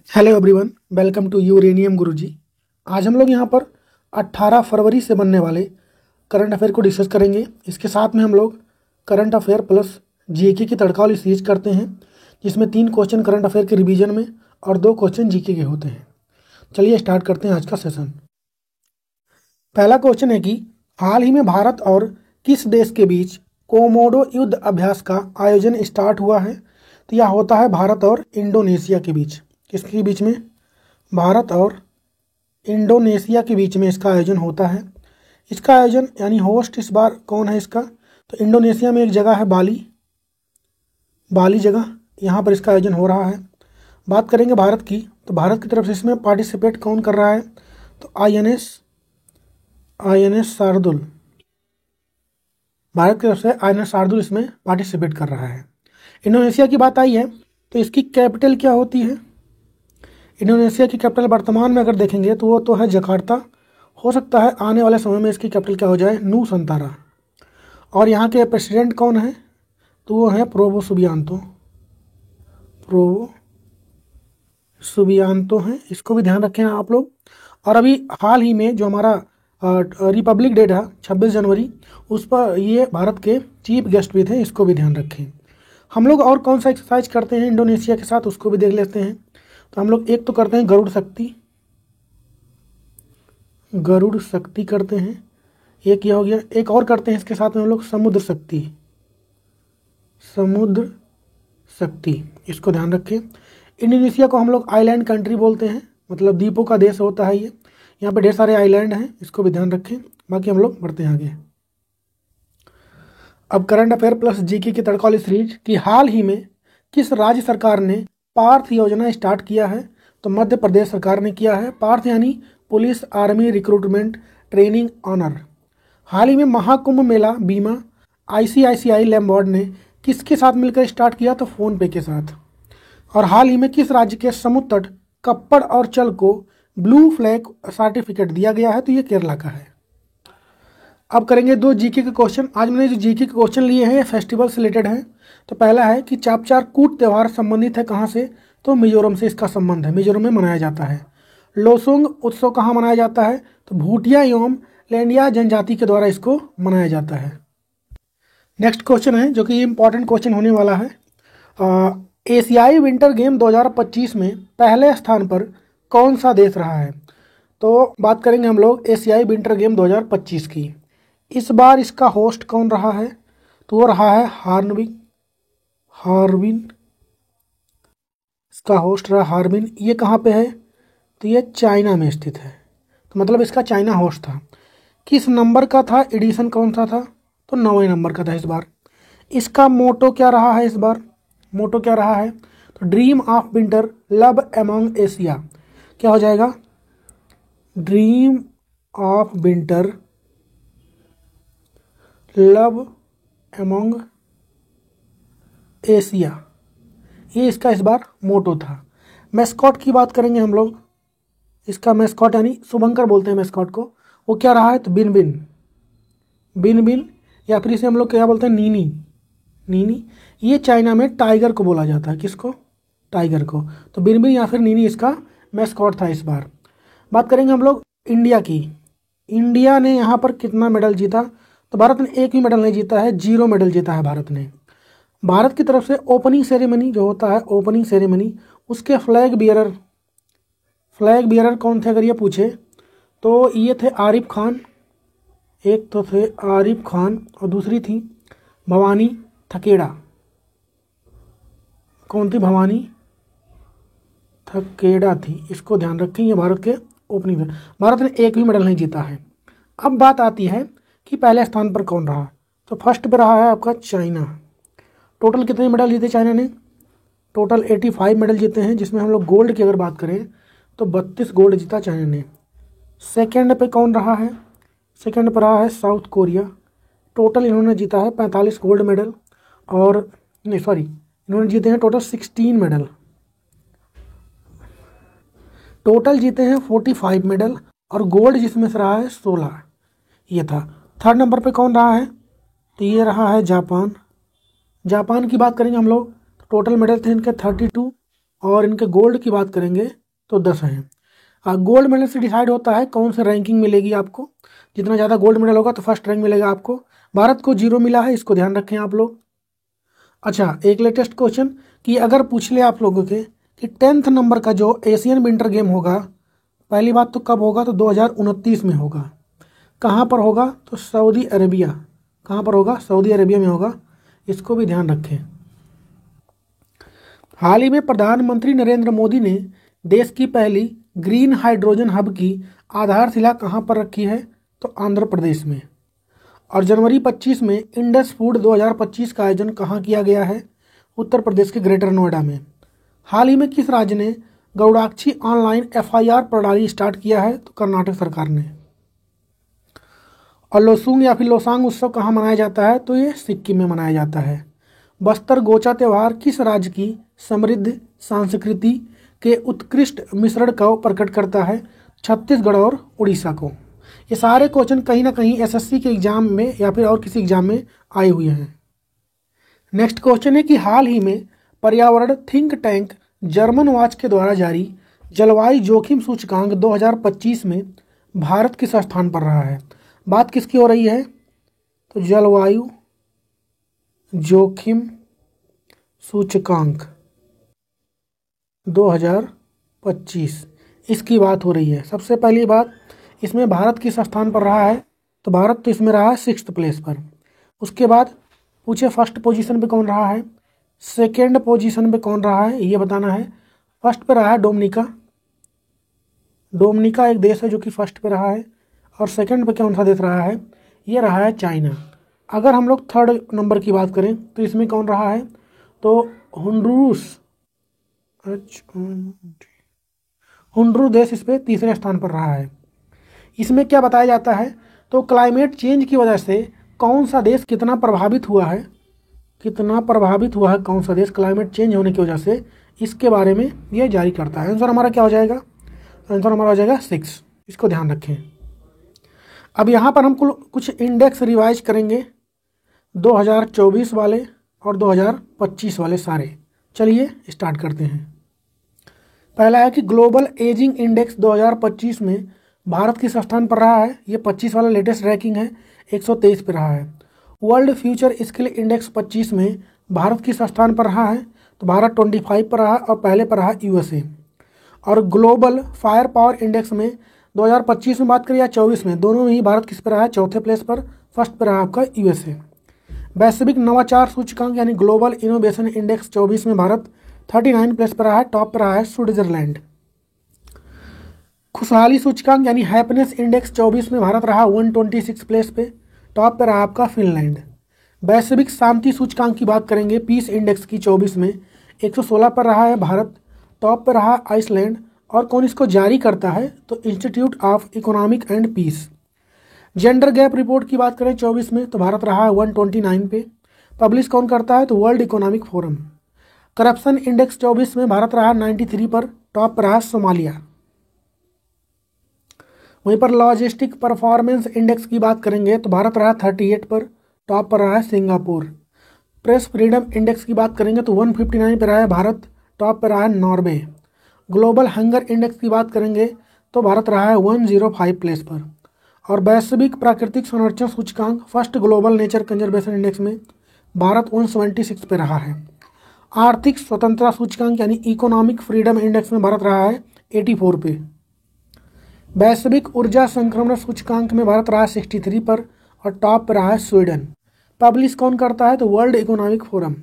Hello everyone, welcome to uranium Guruji. आज हम लोग यहाँ पर 18 फरवरी से बनने वाले करंट अफेयर को डिस्कस करेंगे। इसके साथ में हम लोग करंट अफेयर प्लस जीके की तड़का वाली सीरीज करते हैं, जिसमें 3 क्वेश्चन करंट अफेयर के रिवीजन में और 2 क्वेश्चन जीके के होते हैं। चलिए स्टार्ट करते हैं आज का सेशन। पहला क्वेश्चन है कि हाल ही में भारत और किस देश के बीच कोमोडो युद्ध अभ्यास का आयोजन स्टार्ट हुआ है? तो यह होता है भारत और इंडोनेशिया के बीच। किसके बीच में? भारत और इंडोनेशिया के बीच में इसका आयोजन होता है। इसका आयोजन यानी होस्ट इस बार कौन है इसका? तो इंडोनेशिया में एक जगह है बाली जगह, यहाँ पर इसका आयोजन हो रहा है। बात करेंगे भारत की, तो भारत की तरफ से इसमें पार्टिसिपेट कौन कर रहा है? तो आईएनएस शार्दुल, भारत की तरफ से आईएनएस शार्दुल इसमें पार्टिसिपेट कर रहा है। इंडोनेशिया की बात आई है तो इसकी कैपिटल क्या होती है? इंडोनेशिया की कैपिटल वर्तमान में अगर देखेंगे तो वो तो है जकार्ता। हो सकता है आने वाले समय में इसकी कैपिटल क्या हो जाए? नूसंतारा। और यहाँ के प्रेसिडेंट कौन है? तो वो है प्रोबो सुबियांतो हैं। इसको भी ध्यान रखें आप लोग। और अभी हाल ही में जो हमारा रिपब्लिक डे था 26 जनवरी, उस पर ये भारत के चीफ गेस्ट भी थे, इसको भी ध्यान रखें। हम लोग और कौन सा एक्सरसाइज करते हैं इंडोनेशिया के साथ, उसको भी देख लेते हैं। तो हम लोग एक तो करते हैं गरुड़ शक्ति करते हैं, एक यह हो गया। एक और करते हैं इसके साथ में हम लोग समुद्र शक्ति, इसको ध्यान रखें। इंडोनेशिया को हम लोग आइलैंड कंट्री बोलते हैं, मतलब द्वीपों का देश होता है ये। यहाँ पे ढेर सारे आइलैंड हैं, इसको भी ध्यान रखें। बाकी हम लोग बढ़ते हैं आगे। अब करंट अफेयर प्लस जीके की तड़का वाली सीरीज की हाल ही में किस राज्य सरकार ने पार्थ योजना स्टार्ट किया है? तो मध्य प्रदेश सरकार ने किया है। पार्थ यानी police army recruitment training honour. हाल ही में महाकुंभ मेला बीमा आईसीआईसीआई लैम्बॉर्ड ने किसके साथ मिलकर स्टार्ट किया? तो फोनपे के साथ। और हाल ही में किस राज्य के समुद्र तट कप्पड़ और चल को ब्लू फ्लैग सर्टिफिकेट दिया गया है? तो ये केरला का है। अब करेंगे 2 जीके के क्वेश्चन। आज मैंने जो जीके के क्वेश्चन लिए हैं फेस्टिवल से रिलेटेड हैं। तो पहला है कि चापचार कूट त्यौहार संबंधित है कहाँ से? तो मिजोरम से इसका संबंध है, मिजोरम में मनाया जाता है। लोसुंग उत्सव कहाँ मनाया जाता है? तो भूटिया एवं लैंडिया जनजाति के द्वारा इसको मनाया जाता है। नेक्स्ट क्वेश्चन है जो कि इंपॉर्टेंट क्वेश्चन होने वाला है। एशियाई विंटर गेम 2025 में पहले स्थान पर कौन सा देश रहा है? तो बात करेंगे हम लोग एशियाई विंटर गेम 2025 की। इस बार इसका होस्ट कौन रहा है? तो वो रहा है हार्बिन। इसका होस्ट रहा हार्बिन। ये कहाँ पे है? तो ये चाइना में स्थित है, तो मतलब इसका चाइना होस्ट था। किस नंबर का था? एडिशन कौन सा था? तो 9वें नंबर का था इस बार। इसका मोटो क्या रहा है इस बार? मोटो क्या रहा है? तो dream of winter love among Asia. क्या हो जाएगा? Dream of winter love among Asia, ये इसका इस बार मोटो था। मैस्कॉट की बात करेंगे हम लोग। इसका मैस्कॉट यानी शुभंकर बोलते हैं मैस्कॉट को, वो क्या रहा है? तो बिन बिन, या फिर इसे हम लोग क्या बोलते हैं? नीनी। ये चाइना में टाइगर को बोला जाता है। किसको? टाइगर को। तो बिन या फिर नीनी इसका मैस्कॉट था इस बार। बात करेंगे हम लोग इंडिया की। इंडिया ने यहाँ पर कितना मेडल जीता? तो भारत ने एक भी मेडल नहीं जीता है, 0 मेडल जीता है भारत ने। भारत की तरफ से ओपनिंग सेरेमनी जो होता है, ओपनिंग सेरेमनी, उसके फ्लैग बियरर कौन थे अगर ये पूछे तो ये थे आरिफ खान। एक तो थे आरिफ खान और दूसरी थी भवानी थकेड़ा। कौन थी? भवानी थकेड़ा थी। इसको ध्यान रखें, ये भारत के ओपनिंग। भारत ने एक भी मेडल नहीं जीता है। अब बात आती है कि पहले स्थान पर कौन रहा? तो फर्स्ट पे रहा है आपका चाइना। टोटल कितने मेडल जीते चाइना ने? टोटल 85 मेडल जीते हैं, जिसमें हम लोग गोल्ड की अगर बात करें तो 32 गोल्ड जीता चाइना ने। सेकंड पे कौन रहा है? सेकंड पर रहा है साउथ कोरिया। टोटल इन्होंने जीता है 45 गोल्ड मेडल, और नहीं सॉरी, इन्होंने जीते हैं टोटल 16 मेडल। टोटल जीते हैं 45 मेडल और गोल्ड जिसमें से रहा है 16, ये था। थर्ड नंबर पे कौन रहा है? तो ये रहा है जापान। की बात करेंगे हम लोग तो टोटल मेडल थे इनके 32 और इनके गोल्ड की बात करेंगे तो 10 हैं। गोल्ड मेडल से डिसाइड होता है कौन सी रैंकिंग मिलेगी आपको। जितना ज़्यादा गोल्ड मेडल होगा तो फर्स्ट रैंक मिलेगा आपको। भारत को 0 मिला है, इसको ध्यान रखें आप लोग। अच्छा, एक लेटेस्ट क्वेश्चन कि अगर पूछ ले आप लोगों के कि 10th नंबर का जो एशियन विंटर गेम होगा, पहली बात तो कब होगा, तो 2029 में होगा। कहाँ पर होगा, तो सऊदी अरेबिया। कहाँ पर होगा, सऊदी अरेबिया में होगा, इसको भी ध्यान रखें। हाल ही में प्रधानमंत्री नरेंद्र मोदी ने देश की पहली ग्रीन हाइड्रोजन हब की आधारशिला कहाँ पर रखी है, तो आंध्र प्रदेश में। और जनवरी 25 में इंडस फूड 2025 का आयोजन कहाँ किया गया है, उत्तर प्रदेश के ग्रेटर नोएडा में। हाल ही में किस राज्य ने गौड़ाक्षी ऑनलाइन FIR प्रणाली स्टार्ट किया है, तो कर्नाटक सरकार ने। और लोसुंग या फिर लोसांग उत्सव कहाँ मनाया जाता है, तो ये सिक्किम में मनाया जाता है। बस्तर गोचा त्यौहार किस राज्य की समृद्ध संस्कृति के उत्कृष्ट मिश्रण को प्रकट करता है, छत्तीसगढ़ और उड़ीसा को। ये सारे क्वेश्चन कहीं ना कहीं SSC के एग्जाम में या फिर और किसी एग्जाम में आए हुए हैं। नेक्स्ट क्वेश्चन है कि हाल ही में पर्यावरण थिंक टैंक जर्मन वॉच के द्वारा जारी जलवायु जोखिम सूचकांक 2025 में भारत किस स्थान पर रहा है। बात किसकी हो रही है, तो जलवायु जोखिम सूचकांक 2025 इसकी बात हो रही है। सबसे पहली बात, इसमें भारत किस स्थान पर रहा है, तो भारत तो इसमें रहा है 6th प्लेस पर। उसके बाद पूछे फर्स्ट पोजीशन पे कौन रहा है, सेकेंड पोजीशन पे कौन रहा है, ये बताना है। फर्स्ट पे रहा है डोमिनिका। डोमिनिका एक देश है जो कि फर्स्ट पे रहा है। और सेकेंड पे कौन सा देश रहा है, ये रहा है चाइना। अगर हम लोग थर्ड नंबर की बात करें तो इसमें कौन रहा है, तो हुंडुरुस देश इस पे तीसरे स्थान पर रहा है। इसमें क्या बताया जाता है, तो क्लाइमेट चेंज की वजह से कौन सा देश कितना प्रभावित हुआ है, कौन सा देश क्लाइमेट चेंज होने की वजह से, इसके बारे में ये जारी करता है। आंसर हमारा क्या हो जाएगा, आंसर हमारा हो जाएगा 6। इसको ध्यान रखें। अब यहाँ पर हम कुछ इंडेक्स रिवाइज करेंगे, 2024 वाले और 2025 वाले सारे। चलिए स्टार्ट करते हैं। पहला है कि ग्लोबल एजिंग इंडेक्स 2025 में भारत किस स्थान पर रहा है, ये 25 वाला लेटेस्ट रैंकिंग है, 123 पे रहा है। वर्ल्ड फ्यूचर स्किल इंडेक्स 25 में भारत किस स्थान पर रहा है, तो भारत 25 पर रहा और पहले पर रहा USA। और ग्लोबल फायर पावर इंडेक्स में 2025 में बात करें या 24 में, दोनों में ही भारत किस पर रहा है, चौथे प्लेस पर। फर्स्ट पर रहा आपका USA। वैश्विक नवाचार सूचकांक यानी ग्लोबल इनोवेशन इंडेक्स 24 में भारत 39 प्लेस पर रहा है, टॉप पर रहा है स्विट्जरलैंड। खुशहाली सूचकांक यानी हैप्पीनेस इंडेक्स 24 में भारत रहा 126 प्लेस पे, टॉप पर रहा आपका फिनलैंड। वैश्विक शांति सूचकांक की बात करेंगे, पीस इंडेक्स की 24 में 116 पर रहा है भारत, टॉप पर रहा आइसलैंड। और कौन इसको जारी करता है, तो institute of economic and peace. Gender gap report की बात करें 24 में, तो भारत रहा है 129 पे, पब्लिश कौन करता है, तो world economic forum. Corruption index 24 में भारत रहा 93 पर, टॉप पर रहा सोमालिया। वहीं पर लॉजिस्टिक परफॉर्मेंस इंडेक्स की बात करेंगे तो भारत रहा 38 पर, टॉप पर रहा है सिंगापुर। प्रेस फ्रीडम इंडेक्स की बात करेंगे तो 159 पर रहा है भारत, टॉप पर रहा है नॉर्वे। ग्लोबल हंगर इंडेक्स की बात करेंगे तो भारत रहा है 105 प्लेस पर। और वैश्विक प्राकृतिक संरक्षण सूचकांक first global nature conservation index में भारत 176 पे रहा है। आर्थिक स्वतंत्रता सूचकांक यानी इकोनॉमिक फ्रीडम इंडेक्स में भारत रहा है 84 पे। वैश्विक ऊर्जा संक्रमण सूचकांक में भारत रहा 63 पर और टॉप पर रहा है स्वीडन। पब्लिश कौन करता है, तो वर्ल्ड इकोनॉमिक फोरम।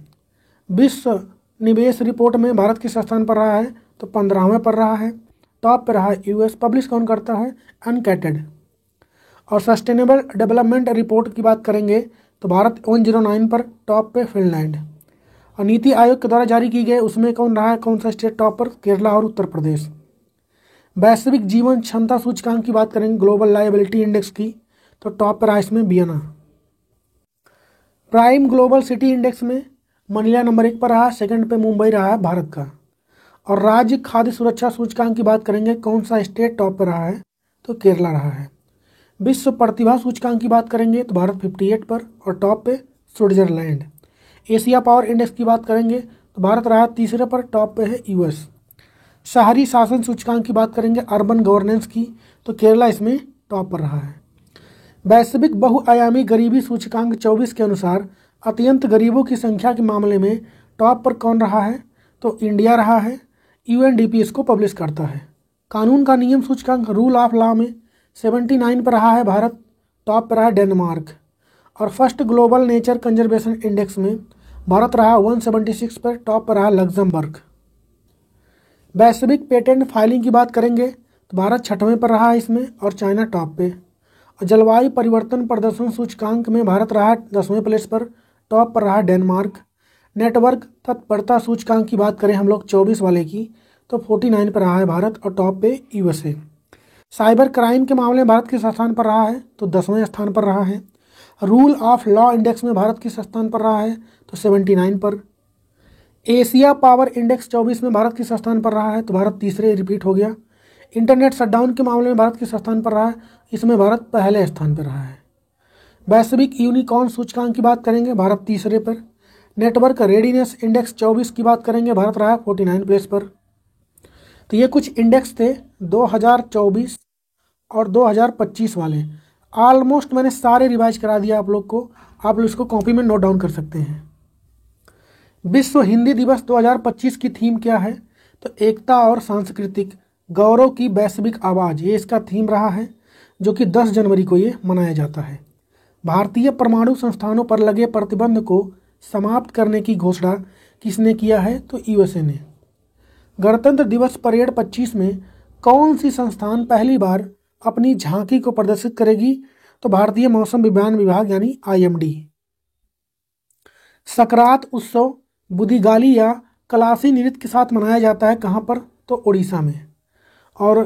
विश्व निवेश रिपोर्ट में भारत किस स्थान पर रहा है, तो 15वें पर रहा है, टॉप पर रहा है US। पब्लिश कौन करता है, अनकैटेड। और सस्टेनेबल डेवलपमेंट रिपोर्ट की बात करेंगे तो भारत 109 पर, टॉप पे फिनलैंड। और नीति आयोग के द्वारा जारी की गई उसमें कौन रहा है, कौन सा स्टेट टॉप पर, केरला और उत्तर प्रदेश। वैश्विक जीवन क्षमता सूचकांक की बात करेंगे ग्लोबल लायबिलिटी इंडेक्स की, तो टॉप पर रहा इसमें Vienna. Prime global city index में मनीला नंबर 1 पर रहा, सेकंड पे मुंबई रहा है भारत का। और राज्य खाद्य सुरक्षा सूचकांक की बात करेंगे कौन सा स्टेट टॉप पर रहा है, तो केरला रहा है। विश्व प्रतिभा सूचकांक की बात करेंगे तो भारत 58 पर और टॉप पे स्विट्जरलैंड। एशिया पावर इंडेक्स की बात करेंगे तो भारत रहा तीसरे पर, टॉप पे है यूएस। शहरी शासन सूचकांक की बात करेंगे, अर्बन गवर्नेंस की, तो केरला इसमें टॉप पर रहा है। वैश्विक बहुआयामी गरीबी सूचकांक 24 के अनुसार अत्यंत गरीबों की संख्या के मामले में टॉप पर कौन रहा है, तो इंडिया रहा है। यूएनडीपी इसको पब्लिश करता है। कानून का नियम सूचकांक, रूल ऑफ लॉ में 79 पर रहा है भारत, टॉप पर रहा है डेनमार्क। और first global nature conservation index में भारत रहा 176 पर, टॉप पर रहा लग्जमबर्ग। वैश्विक पेटेंट फाइलिंग की बात करेंगे तो भारत 6वें पर रहा है इसमें, और चाइना टॉप पे। और जलवायु परिवर्तन प्रदर्शन सूचकांक में भारत रहा 10वें प्लेस पर, टॉप पर रहा डेनमार्क। नेटवर्क तत्परता सूचकांक की बात करें हम लोग 24 वाले की, तो 49 पर रहा है भारत, और टॉप पे यूएसए। साइबर क्राइम के मामले में भारत किस स्थान पर रहा है, तो 10वें स्थान पर रहा है। रूल ऑफ लॉ इंडेक्स में भारत किस स्थान पर रहा है, तो 79 पर। एशिया पावर इंडेक्स 24 में भारत किस स्थान पर रहा है, तो भारत तीसरे रिपीट हो गया। इंटरनेट शटडाउन के मामले में भारत किस स्थान पर रहा है, इसमें भारत पहले स्थान पर रहा है। वैश्विक यूनिकॉर्न सूचकांक की बात करेंगे, भारत तीसरे पर। नेटवर्क रेडीनेस इंडेक्स 24 की बात करेंगे, भारत रहा 49 प्लेस पर। तो ये कुछ इंडेक्स थे 2024 और 2025 वाले। ऑलमोस्ट मैंने सारे रिवाइज करा दिया आप लोग को, आप लोग इसको कॉपी में नोट डाउन कर सकते हैं। विश्व हिंदी दिवस 2025 की थीम क्या है, तो एकता और सांस्कृतिक गौरव की वैश्विक आवाज़, ये इसका थीम रहा है, जो कि 10 जनवरी को ये मनाया जाता है। भारतीय परमाणु संस्थानों पर लगे प्रतिबंध को समाप्त करने की घोषणा किसने किया है, तो यूएसए ने। गणतंत्र दिवस परेड 25 में कौन सी संस्थान पहली बार अपनी झांकी को प्रदर्शित करेगी, तो भारतीय मौसम विज्ञान विभाग यानी आईएमडी। सकरात उत्सव बुदिगाली या कलासी नृत्य के साथ मनाया जाता है, कहाँ पर, तो उड़ीसा में। और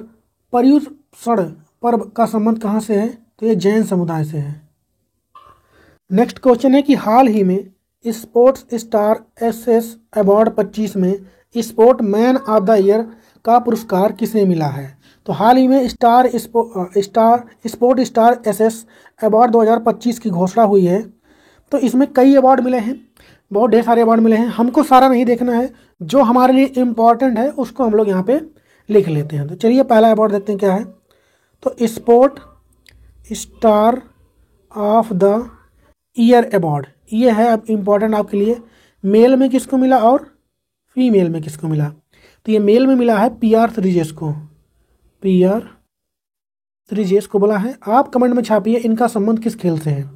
पर्युषण पर्व का संबंध कहाँ से है, तो ये जैन समुदाय से है। नेक्स्ट क्वेश्चन है कि हाल ही में स्पोर्ट्स स्टार एसएस अवार्ड 25 में sport man of the year का पुरस्कार किसे मिला है, तो हाल ही में स्पोर्ट स्टार एसएस अवार्ड 2025 की घोषणा हुई है। तो इसमें कई अवार्ड मिले हैं, बहुत ढेर सारे अवार्ड मिले हैं। हमको सारा नहीं देखना है, जो हमारे लिए इम्पॉर्टेंट है उसको हम लोग यहाँ पे लिख लेते हैं। तो चलिए पहला अवार्ड देखते हैं क्या है, तो sport star of the year award, ये है अब इम्पॉर्टेंट आपके लिए। मेल में किसको मिला और फीमेल में किसको मिला, तो ये मेल में मिला है PR श्रीजेश को, PR श्रीजेश को बोला है। आप कमेंट में छापिए इनका संबंध किस खेल से है।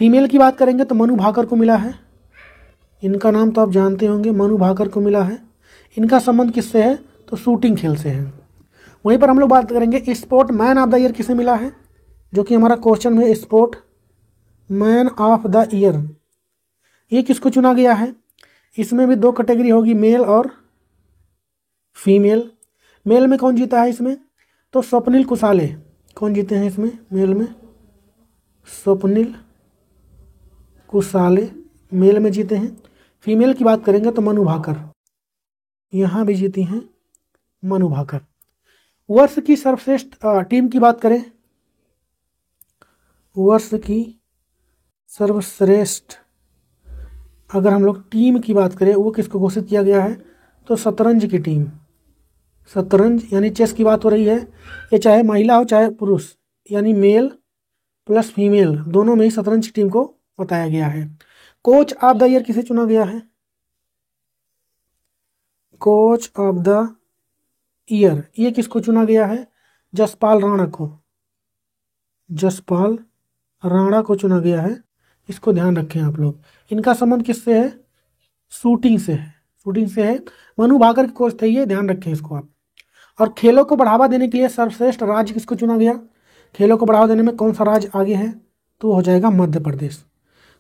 फीमेल की बात करेंगे तो मनु भाकर को मिला है, इनका नाम तो आप जानते होंगे, मनु भाकर को मिला है। इनका संबंध किससे है, तो शूटिंग खेल से है। वहीं पर हम लोग बात करेंगे sport man of the year किसे मिला है, जो कि हमारा क्वेश्चन में sport man of the year, ये किसको चुना गया है। इसमें भी 2 कैटेगरी होगी, मेल और फीमेल। मेल में कौन जीता है इसमें, तो स्वप्निल कुसाले। कौन जीते हैं इसमें मेल में, स्वप्निल कुसाले मेल में जीते हैं। फीमेल की बात करेंगे तो मनु भाकर, यहाँ भी जीती हैं मनु भाकर। वर्ष की सर्वश्रेष्ठ टीम की बात करें, वर्ष की सर्वश्रेष्ठ अगर हम लोग टीम की बात करें, वो किसको घोषित किया गया है, तो शतरंज की टीम। शतरंज यानी चेस की बात हो रही है, ये चाहे महिला हो चाहे पुरुष, यानी मेल प्लस फीमेल दोनों में ही शतरंज की टीम को बताया गया है। कोच ऑफ द ईयर किसे चुना गया है, कोच ऑफ द ईयर ये किसको चुना गया है, जसपाल राणा को, जसपाल राणा को चुना गया है। इसको ध्यान रखें आप लोग। इनका संबंध किससे है, शूटिंग से है, शूटिंग से है। मनु भाकर के कोच थे ये, ध्यान रखें इसको आप। और खेलों को बढ़ावा देने के लिए सर्वश्रेष्ठ राज्य किसको चुना गया, खेलों को बढ़ावा देने में कौन सा राज्य आगे है, तो हो जाएगा मध्य प्रदेश।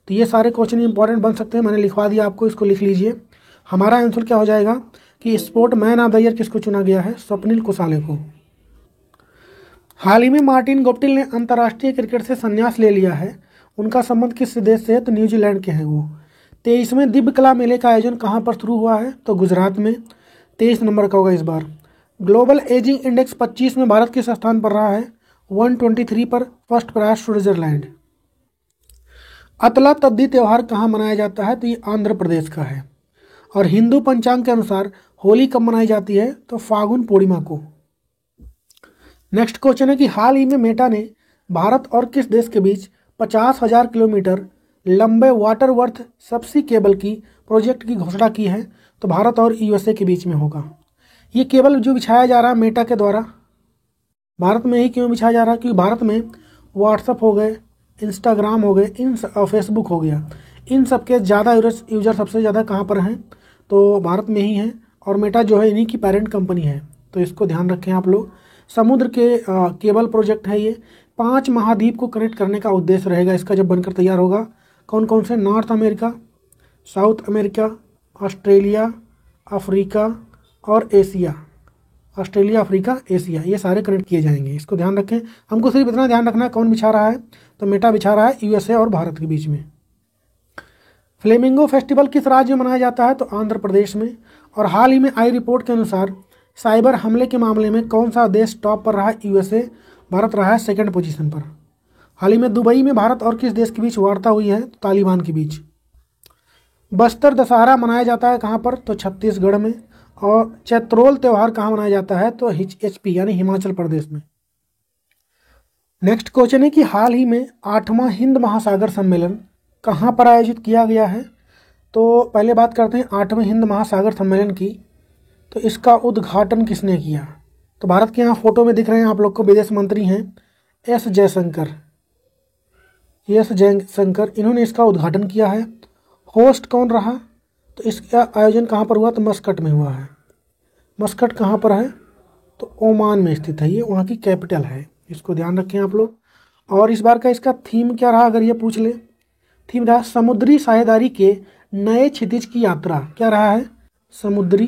तो ये सारे क्वेश्चन इंपॉर्टेंट बन सकते हैं, मैंने लिखवा दिया आपको, इसको लिख लीजिए। हमारा आंसर क्या हो जाएगा कि sport man of the year किसको चुना गया है, स्वप्निल कुसाले को। हाल ही में मार्टिन गुप्टिल ने अंतर्राष्ट्रीय क्रिकेट से संन्यास ले लिया है, उनका संबंध किस देश से है, तो न्यूजीलैंड के हैं वो। 23वें दिव्य कला मेले का आयोजन कहाँ पर शुरू हुआ है, तो गुजरात में। 23 नंबर का होगा इस बार। ग्लोबल एजिंग इंडेक्स 25 में भारत किस स्थान पर रहा है, 123 पर, फर्स्ट पर है स्विट्जरलैंड। अतला तद्दी त्यौहार कहाँ मनाया जाता है, तो ये आंध्र प्रदेश का है। और हिंदू पंचांग के अनुसार होली कब मनाई जाती है? तो फागुन पूर्णिमा को। नेक्स्ट क्वेश्चन है कि हाल ही में मेटा ने भारत और किस देश के बीच 50,000 किलोमीटर लंबे वाटर वर्थ सबसी केबल की प्रोजेक्ट की घोषणा की है? तो भारत और यूएसए के बीच में होगा। ये केबल जो बिछाया जा रहा है मेटा के द्वारा, भारत में ही क्यों बिछाया जा रहा है? क्योंकि भारत में व्हाट्सअप हो गए, इंस्टाग्राम हो गए, फेसबुक हो गया, इन सब के ज़्यादा यूजर सबसे ज़्यादा कहाँ पर हैं? तो भारत में ही हैं। और मेटा जो है इन्हीं की पेरेंट कंपनी है, तो इसको ध्यान रखें आप लोग। समुद्र के केबल प्रोजेक्ट है ये। 5 महाद्वीप को कनेक्ट करने का उद्देश्य रहेगा इसका जब बनकर तैयार होगा। कौन कौन से? North America, south America, Australia, Africa और एशिया। ऑस्ट्रेलिया, अफ्रीका, एशिया, ये सारे कनेक्ट किए जाएंगे, इसको ध्यान रखें। हमको सिर्फ इतना ध्यान रखना है कौन बिछा रहा है? तो मेटा बिछा रहा है यूएसए और भारत के बीच में। फ्लेमिंगो फेस्टिवल किस राज्य में मनाया जाता है? तो आंध्र प्रदेश में। और हाल ही में आई रिपोर्ट के अनुसार साइबर हमले के मामले में कौन सा देश टॉप पर रहा है? यूएसए। भारत रहा है सेकंड पोजीशन पर। हाल ही में दुबई में भारत और किस देश के बीच वार्ता हुई है? तो तालिबान के बीच। बस्तर दशहरा मनाया जाता है कहाँ पर? तो छत्तीसगढ़ में। और चैत्रोल त्यौहार कहाँ मनाया जाता है? तो HP यानी हिमाचल प्रदेश में। नेक्स्ट क्वेश्चन है कि हाल ही में 8वां हिंद महासागर सम्मेलन कहाँ पर आयोजित किया गया है? तो पहले बात करते हैं 8वें हिंद महासागर सम्मेलन की। तो इसका उद्घाटन किसने किया? तो भारत के यहाँ फोटो में दिख रहे हैं आप लोग को विदेश मंत्री हैं एस जयशंकर। इन्होंने इसका उद्घाटन किया है। होस्ट कौन रहा? तो इसका आयोजन कहाँ पर हुआ? तो मस्कट में हुआ है। मस्कट कहाँ पर है? तो ओमान में स्थित है, ये वहाँ की कैपिटल है, इसको ध्यान रखें आप लोग। और इस बार का इसका थीम क्या रहा? अगर ये पूछ ले, थीम रहा समुद्री साझेदारी के नए क्षितिज की यात्रा। क्या रहा है? समुद्री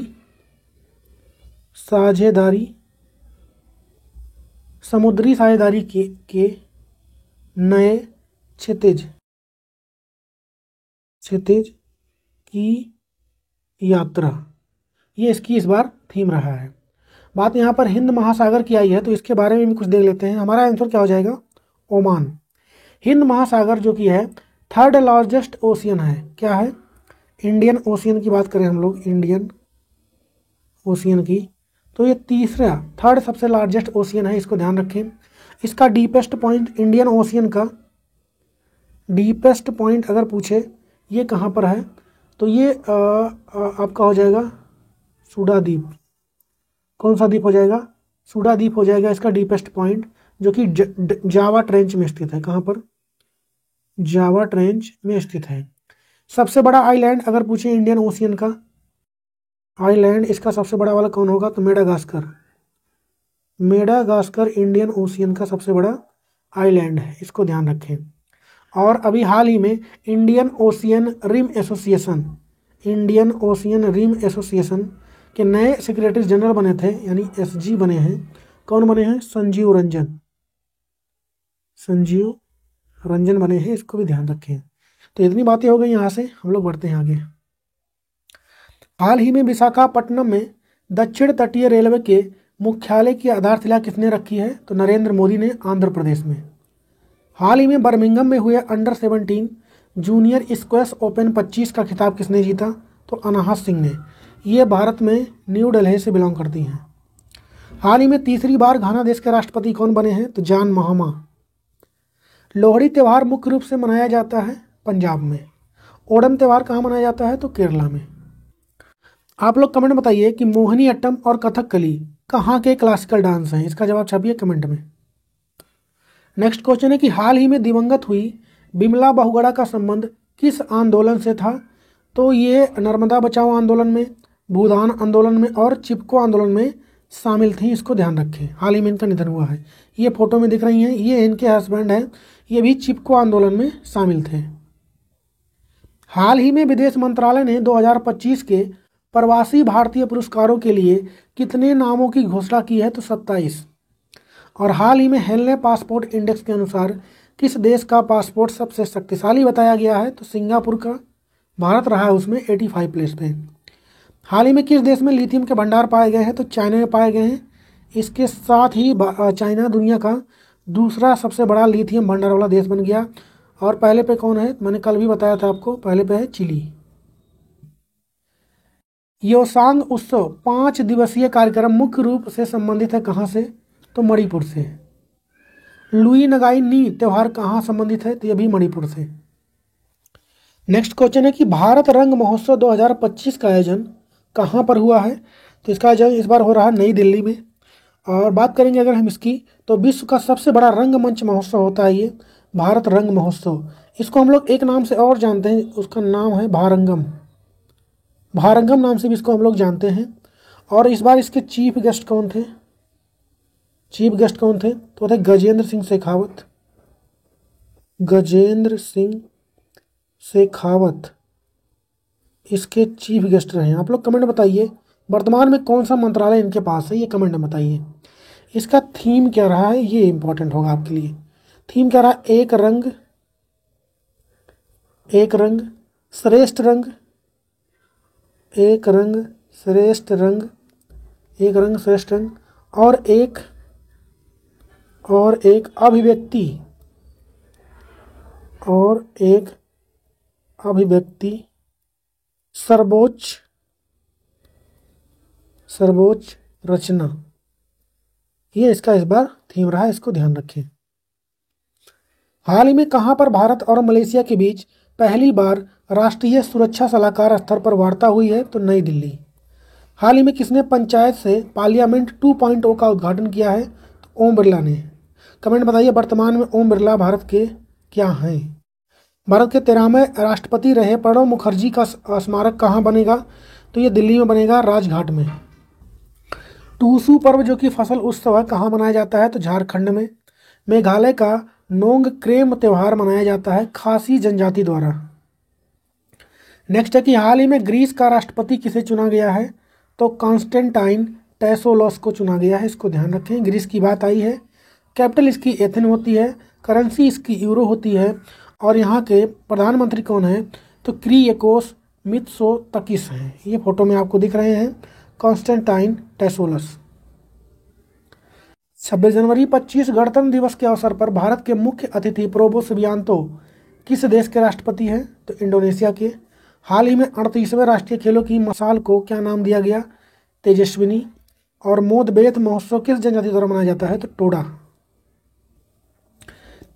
साझेदारी के नए क्षितिज की यात्रा, ये इसकी इस बार थीम रहा है। बात यहाँ पर हिंद महासागर की आई है, तो इसके बारे में भी कुछ देख लेते हैं। हमारा आंसर क्या हो जाएगा? ओमान। हिंद महासागर जो कि है थर्ड लार्जेस्ट ओशियन है। क्या है? इंडियन ओशियन की बात करें हम लोग, इंडियन ओशियन की, तो ये थर्ड सबसे लार्जेस्ट ओशियन है, इसको ध्यान रखें। इसका डीपेस्ट पॉइंट, इंडियन ओशियन का डीपेस्ट पॉइंट अगर पूछे ये कहाँ पर है? तो ये आपका हो जाएगा सूडा द्वीप। कौन सा द्वीप हो जाएगा? सूडा द्वीप हो जाएगा इसका डीपेस्ट पॉइंट, जो कि जावा ट्रेंच में स्थित है। कहाँ पर? जावा ट्रेंच में स्थित है। सबसे बड़ा आइलैंड अगर पूछे इंडियन ओशियन का आइलैंड, इसका सबसे बड़ा वाला कौन होगा? तो मेडागास्कर इंडियन ओशियन का सबसे बड़ा आइलैंड है, इसको ध्यान रखें। और अभी हाल ही में इंडियन ओशियन रिम एसोसिएशन के नए सेक्रेटरी जनरल बने थे, यानी SG बने हैं। कौन बने हैं? संजीव रंजन बने हैं, इसको भी ध्यान रखें। तो इतनी बातें हो गई, यहाँ से हम लोग बढ़ते हैं आगे। हाल ही में विशाखापट्टनम में दक्षिण तटीय रेलवे के मुख्यालय की आधारशिला किसने रखी है? तो नरेंद्र मोदी ने, आंध्र प्रदेश में। हाल ही में बर्मिंघम में हुए अंडर 17 जूनियर स्क्वैश ओपन 25 का खिताब किसने जीता? तो अनाहत सिंह ने। ये भारत में न्यू दिल्ली से बिलोंग करती हैं। हाल ही में तीसरी बार घाना देश के राष्ट्रपति कौन बने हैं? तो जॉन महामा। लोहड़ी त्यौहार मुख्य रूप से मनाया जाता है पंजाब में। ओणम त्यौहार कहाँ मनाया जाता है? तो केरला में। आप लोग कमेंट बताइए कि मोहिनी अट्टम और कथकली कहाँ के क्लासिकल डांस हैं? इसका जवाब छापिए कमेंट में। नेक्स्ट क्वेश्चन है कि हाल ही में दिवंगत हुई बिमला बहुगुणा का संबंध किस आंदोलन से था? तो ये नर्मदा बचाओ आंदोलन में, भूदान आंदोलन में और चिपको आंदोलन में शामिल थी, इसको ध्यान रखें। हाल ही में इनका निधन हुआ है। ये फोटो में दिख रही हैं, ये इनके हस्बैंड हैं, ये भी चिपको आंदोलन में शामिल थे। हाल ही में विदेश मंत्रालय ने 2025 के प्रवासी भारतीय पुरस्कारों के लिए कितने नामों की घोषणा की है? तो 27। और हाल ही में हेलने पासपोर्ट इंडेक्स के अनुसार किस देश का पासपोर्ट सबसे शक्तिशाली बताया गया है? तो सिंगापुर का। भारत रहा है उसमें 85 प्लेस पे। हाल ही में किस देश में लिथियम के भंडार पाए गए हैं? तो चाइना में पाए गए हैं। इसके साथ ही चाइना दुनिया का दूसरा सबसे बड़ा लिथियम भंडार वाला देश बन गया। और पहले पे कौन है? मैंने कल भी बताया था आपको, पहले पे है चिली। योसांग उत्सव 5 दिवसीय कार्यक्रम मुख्य रूप से संबंधित है कहाँ से? तो मणिपुर से। लुई नगाई नी त्योहार कहाँ संबंधित है? तो यह भी मणिपुर से। नेक्स्ट क्वेश्चन है कि भारत रंग महोत्सव 2025 का आयोजन कहाँ पर हुआ है? तो इसका आयोजन इस बार हो रहा है नई दिल्ली में। और बात करेंगे अगर हम इसकी, तो विश्व का सबसे बड़ा रंगमंच महोत्सव होता है ये भारत रंग महोत्सव। इसको हम लोग एक नाम से और जानते हैं, उसका नाम है भारंगम। भारंगम नाम से भी इसको हम लोग जानते हैं। और इस बार इसके चीफ गेस्ट कौन थे? चीफ गेस्ट कौन थे? तो थे गजेंद्र सिंह शेखावत। गजेंद्र सिंह शेखावत इसके चीफ गेस्ट रहे। आप लोग कमेंट बताइए वर्तमान में कौन सा मंत्रालय इनके पास है, ये कमेंट में बताइए। इसका थीम क्या रहा है, ये इंपॉर्टेंट होगा आपके लिए। थीम क्या रहा? एक रंग श्रेष्ठ रंग, एक रंग श्रेष्ठ रंग, एक रंग श्रेष्ठ रंग, और एक अभिव्यक्ति, और एक अभिव्यक्ति सर्वोच्च रचना। ये इसका इस बार थीम रहा है, इसको ध्यान रखें। हाल ही में कहां पर भारत और मलेशिया के बीच पहली बार राष्ट्रीय सुरक्षा सलाहकार स्तर पर वार्ता हुई है? तो नई दिल्ली। हाल ही में किसने पंचायत से पार्लियामेंट 2.0 का उद्घाटन किया है? तो ओम बिरला ने। कमेंट बताइए वर्तमान में ओम बिरला भारत के क्या हैं? भारत के 13वें राष्ट्रपति रहे प्रणब मुखर्जी का स्मारक कहाँ बनेगा? तो ये दिल्ली में बनेगा, राजघाट में। टूसू पर्व जो कि फसल उत्सव है कहाँ मनाया जाता है? तो झारखंड में। मेघालय का नोंगक्रेम त्यौहार मनाया जाता है खासी जनजाति द्वारा। नेक्स्ट है कि हाल ही में ग्रीस का राष्ट्रपति किसे चुना गया है? तो कॉन्स्टेंटाइन टैसोलॉस को चुना गया है, इसको ध्यान रखें। ग्रीस की बात आई है। कैपिटल इसकी एथेन होती है, करेंसी इसकी यूरो होती है, और यहाँ के प्रधानमंत्री कौन है? तो क्रिएकोस मित्सोतकिस हैं। ये फोटो में आपको दिख रहे हैं, कॉन्स्टेंटाइन टैसोलस। 26 जनवरी 25 गणतंत्र दिवस के अवसर पर भारत के मुख्य अतिथि प्रोबो सुबियांतो किस देश के राष्ट्रपति हैं? तो इंडोनेशिया के। हाल ही में 38वें राष्ट्रीय खेलों की मशाल को क्या नाम दिया गया? तेजस्विनी। और मोदबेत महोत्सव किस जनजाति द्वारा मनाया जाता है? तो टोडा।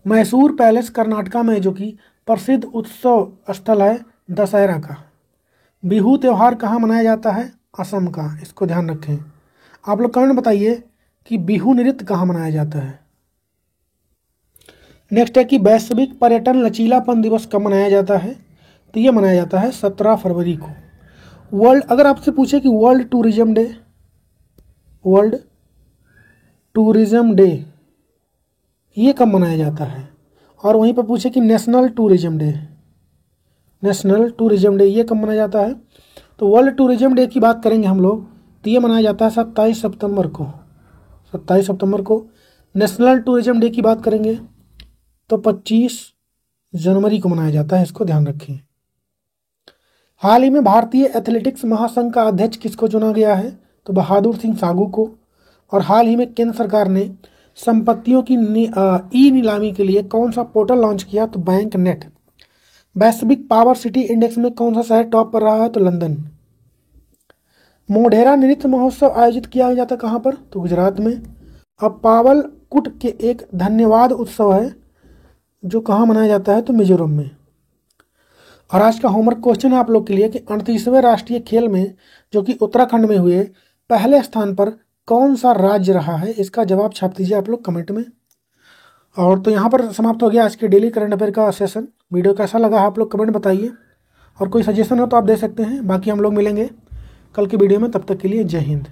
मैसूर पैलेस कर्नाटका में जो कि प्रसिद्ध उत्सव स्थल है दशहरा का। बिहू त्यौहार कहाँ मनाया जाता है? असम का, इसको ध्यान रखें। आप लोग कमेंट बताइए कि बिहू नृत्य कहाँ मनाया जाता है। नेक्स्ट है कि वैश्विक पर्यटन लचीलापन दिवस कब मनाया जाता है? तो ये मनाया जाता है 17 फरवरी को। अगर आपसे पूछे कि वर्ल्ड टूरिज्म डे ये कब मनाया जाता है, और वहीं पर पूछे कि नेशनल टूरिज्म डे ये कब मनाया जाता है, तो वर्ल्ड टूरिज्म डे की बात करेंगे हम लोग तो ये मनाया जाता है 27 सितंबर को। नेशनल टूरिज्म डे की बात करेंगे तो 25 जनवरी को मनाया जाता है, इसको ध्यान रखें। हाल ही में भारतीय एथलेटिक्स महासंघ का अध्यक्ष किसको चुना गया है? तो बहादुर सिंह सागू को। और हाल ही में केंद्र सरकार ने संपत्तियों की ई नीलामी के लिए कौन सा पोर्टल लॉन्च किया? तो बैंक नेट। वैश्विक पावर सिटी इंडेक्स में कौन सा शहर टॉप पर रहा है? तो लंदन। मोढेरा नृत्य महोत्सव आयोजित किया जाता कहाँ पर? तो गुजरात में। अब पावल कुट के एक धन्यवाद उत्सव है जो कहाँ मनाया जाता है? तो मिजोरम में। और आज का होमवर्क क्वेश्चन है आप लोग के लिए कि 38वें राष्ट्रीय खेल में जो कि उत्तराखंड में हुए पहले स्थान पर कौन सा राज्य रहा है? इसका जवाब छाप दीजिए आप लोग कमेंट में। और तो यहाँ पर समाप्त हो गया आज के डेली करंट अफेयर का सेशन। वीडियो कैसा लगा आप लोग कमेंट बताइए, और कोई सजेशन हो तो आप दे सकते हैं। बाकी हम लोग मिलेंगे कल की वीडियो में, तब तक के लिए जय हिंद।